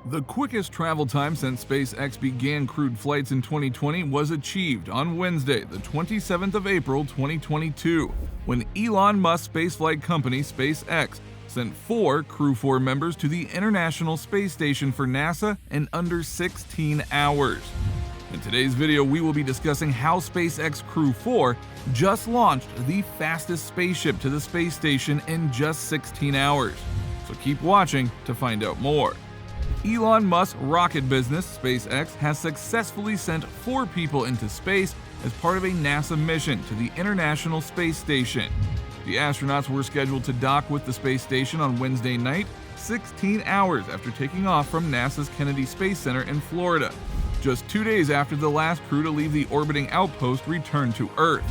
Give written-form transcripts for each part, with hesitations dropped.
The quickest travel time since SpaceX began crewed flights in 2020 was achieved on Wednesday, the 27th of April 2022, when Elon Musk's spaceflight company SpaceX sent 4 Crew-4 members to the International Space Station for NASA in under 16 hours. In today's video, we will be discussing how SpaceX Crew-4 just launched the fastest spaceship to the space station in just 16 hours. So keep watching to find out more. Elon Musk's rocket business, SpaceX, has successfully sent 4 people into space as part of a NASA mission to the International Space Station. The astronauts were scheduled to dock with the space station on Wednesday night, 16 hours after taking off from NASA's Kennedy Space Center in Florida, just 2 days after the last crew to leave the orbiting outpost returned to Earth.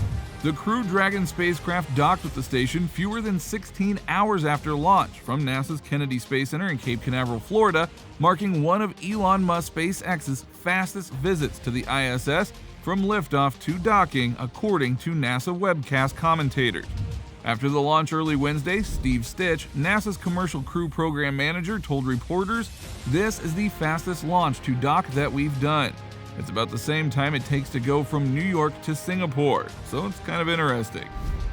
The Crew Dragon spacecraft docked with the station fewer than 16 hours after launch from NASA's Kennedy Space Center in Cape Canaveral, Florida, marking one of Elon Musk SpaceX's fastest visits to the ISS from liftoff to docking, according to NASA webcast commentators. After the launch early Wednesday, Steve Stitch, NASA's Commercial Crew Program Manager, told reporters, "This is the fastest launch to dock that we've done. It's about the same time it takes to go from New York to Singapore, so it's kind of interesting."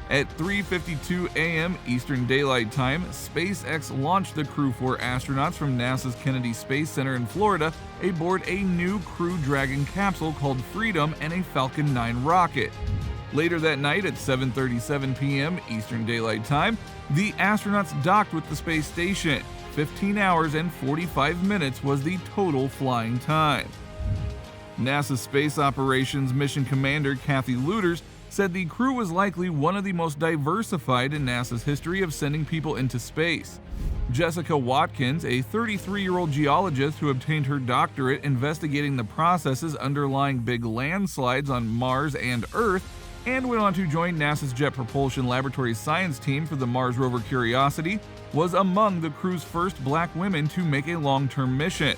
At 3:52 a.m. Eastern Daylight Time, SpaceX launched the Crew-4 astronauts from NASA's Kennedy Space Center in Florida aboard a new Crew Dragon capsule called Freedom and a Falcon 9 rocket. Later that night at 7:37 p.m. Eastern Daylight Time, the astronauts docked with the space station. 15 hours and 45 minutes was the total flying time. NASA Space Operations Mission Commander Kathy Luters said the crew was likely one of the most diversified in NASA's history of sending people into space. Jessica Watkins, a 33-year-old geologist who obtained her doctorate investigating the processes underlying big landslides on Mars and Earth, and went on to join NASA's Jet Propulsion Laboratory science team for the Mars rover Curiosity, was among the crew's first black women to make a long-term mission.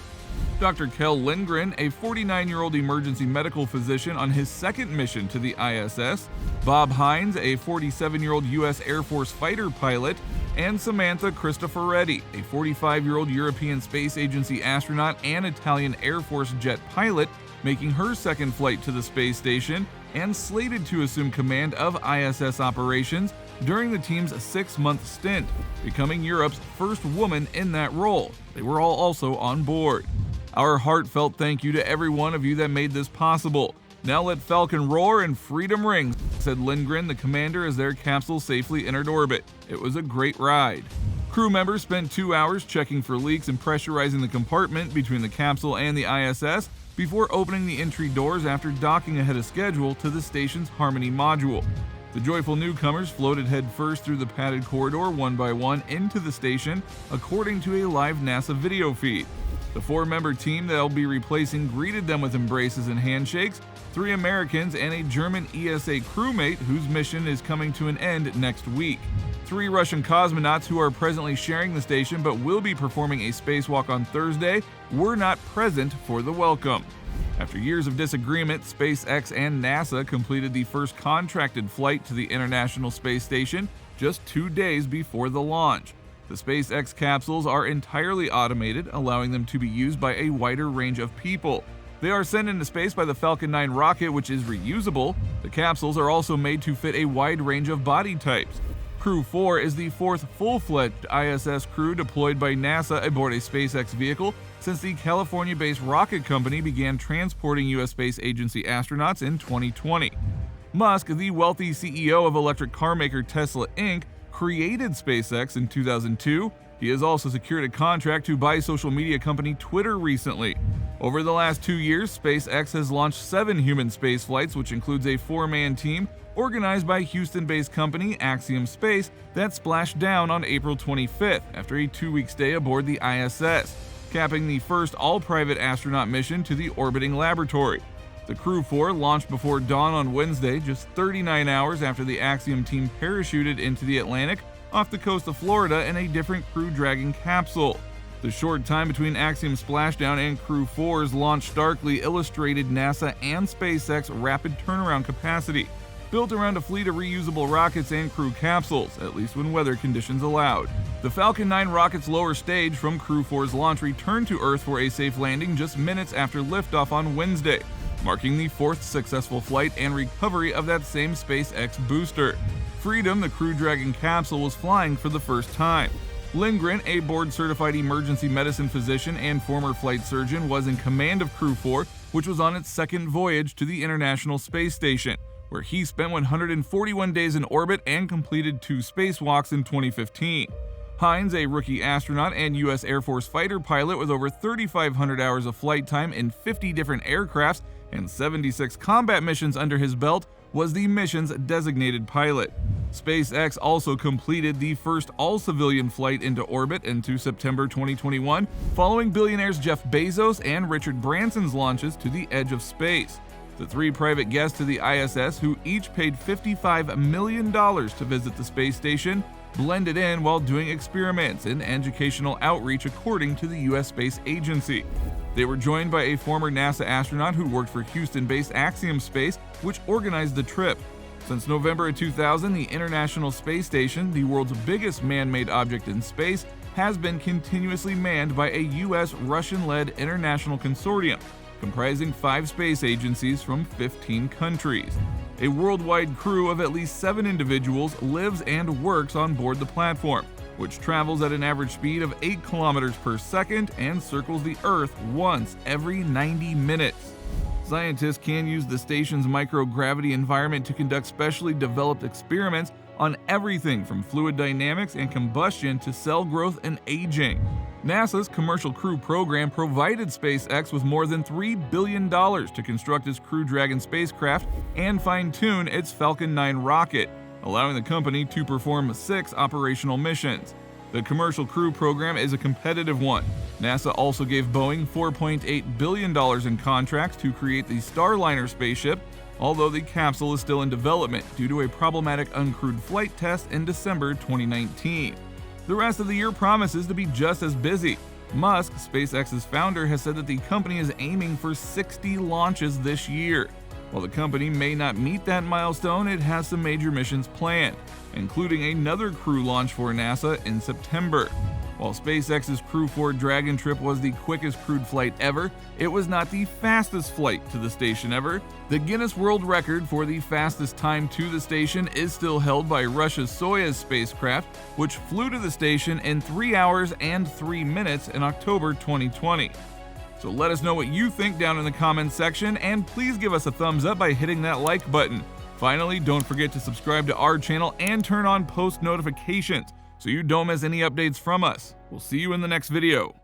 Dr. Kjell Lindgren, a 49-year-old emergency medical physician on his second mission to the ISS, Bob Hines, a 47-year-old U.S. Air Force fighter pilot, and Samantha Cristoforetti, a 45-year-old European Space Agency astronaut and Italian Air Force jet pilot, making her second flight to the space station and slated to assume command of ISS operations during the team's 6-month stint, becoming Europe's first woman in that role. They were all also on board. "Our heartfelt thank you to every one of you that made this possible. Now let Falcon roar and freedom ring," said Lindgren, the commander, as their capsule safely entered orbit. "It was a great ride." Crew members spent 2 hours checking for leaks and pressurizing the compartment between the capsule and the ISS before opening the entry doors after docking ahead of schedule to the station's Harmony module. The joyful newcomers floated headfirst through the padded corridor one by one into the station, according to a live NASA video feed. The 4-member team that will be replacing greeted them with embraces and handshakes, 3 Americans and a German ESA crewmate whose mission is coming to an end next week. 3 Russian cosmonauts who are presently sharing the station but will be performing a spacewalk on Thursday were not present for the welcome. After years of disagreement, SpaceX and NASA completed the first contracted flight to the International Space Station just 2 days before the launch. The SpaceX capsules are entirely automated, allowing them to be used by a wider range of people. They are sent into space by the Falcon 9 rocket, which is reusable. The capsules are also made to fit a wide range of body types. Crew-4 is the 4th full-fledged ISS crew deployed by NASA aboard a SpaceX vehicle since the California-based rocket company began transporting U.S. Space Agency astronauts in 2020. Musk, the wealthy CEO of electric car maker Tesla Inc., created SpaceX in 2002. He has also secured a contract to buy social media company Twitter recently. Over the last 2 years, SpaceX has launched 7 human space flights, which includes a 4-man team organized by Houston-based company AXIOM Space that splashed down on April 25th after a 2-week stay aboard the ISS, capping the first all-private astronaut mission to the orbiting laboratory. The Crew-4 launched before dawn on Wednesday, just 39 hours after the AXIOM team parachuted into the Atlantic off the coast of Florida in a different Crew Dragon capsule. The short time between AXIOM splashdown and Crew-4's launch starkly illustrated NASA and SpaceX rapid turnaround capacity. built around a fleet of reusable rockets and crew capsules, at least when weather conditions allowed. The Falcon 9 rocket's lower stage from Crew-4's launch returned to Earth for a safe landing just minutes after liftoff on Wednesday, marking the fourth successful flight and recovery of that same SpaceX booster. Freedom, the Crew Dragon capsule, was flying for the first time. Lindgren, a board-certified emergency medicine physician and former flight surgeon, was in command of Crew-4, which was on its second voyage to the International Space Station, where he spent 141 days in orbit and completed 2 spacewalks in 2015. Hines, a rookie astronaut and U.S. Air Force fighter pilot with over 3,500 hours of flight time in 50 different aircrafts and 76 combat missions under his belt, was the mission's designated pilot. SpaceX also completed the first all-civilian flight into orbit into September 2021, following billionaires Jeff Bezos and Richard Branson's launches to the edge of space. The 3 private guests to the ISS, who each paid $55 million to visit the space station, blended in while doing experiments and educational outreach, according to the U.S. Space Agency. They were joined by a former NASA astronaut who worked for Houston-based AXIOM Space, which organized the trip. Since November of 2000, the International Space Station, the world's biggest man-made object in space, has been continuously manned by a U.S.-Russian-led international consortium, comprising 5 space agencies from 15 countries. A worldwide crew of at least 7 individuals lives and works on board the platform, which travels at an average speed of 8 kilometers per second and circles the Earth once every 90 minutes. Scientists can use the station's microgravity environment to conduct specially developed experiments on everything from fluid dynamics and combustion to cell growth and aging. NASA's Commercial Crew program provided SpaceX with more than $3 billion to construct its Crew Dragon spacecraft and fine-tune its Falcon 9 rocket, allowing the company to perform 6 operational missions. The Commercial Crew program is a competitive one. NASA also gave Boeing $4.8 billion in contracts to create the Starliner spaceship, although the capsule is still in development due to a problematic uncrewed flight test in December 2019. The rest of the year promises to be just as busy. Musk, SpaceX's founder, has said that the company is aiming for 60 launches this year. While the company may not meet that milestone, it has some major missions planned, including another crew launch for NASA in September. While SpaceX's Crew-4 Dragon trip was the quickest crewed flight ever, it was not the fastest flight to the station ever. The Guinness World Record for the fastest time to the station is still held by Russia's Soyuz spacecraft, which flew to the station in 3 hours and 3 minutes in October 2020. So let us know what you think down in the comments section, and please give us a thumbs up by hitting that like button. Finally, don't forget to subscribe to our channel and turn on post notifications so you don't miss any updates from us. We'll see you in the next video.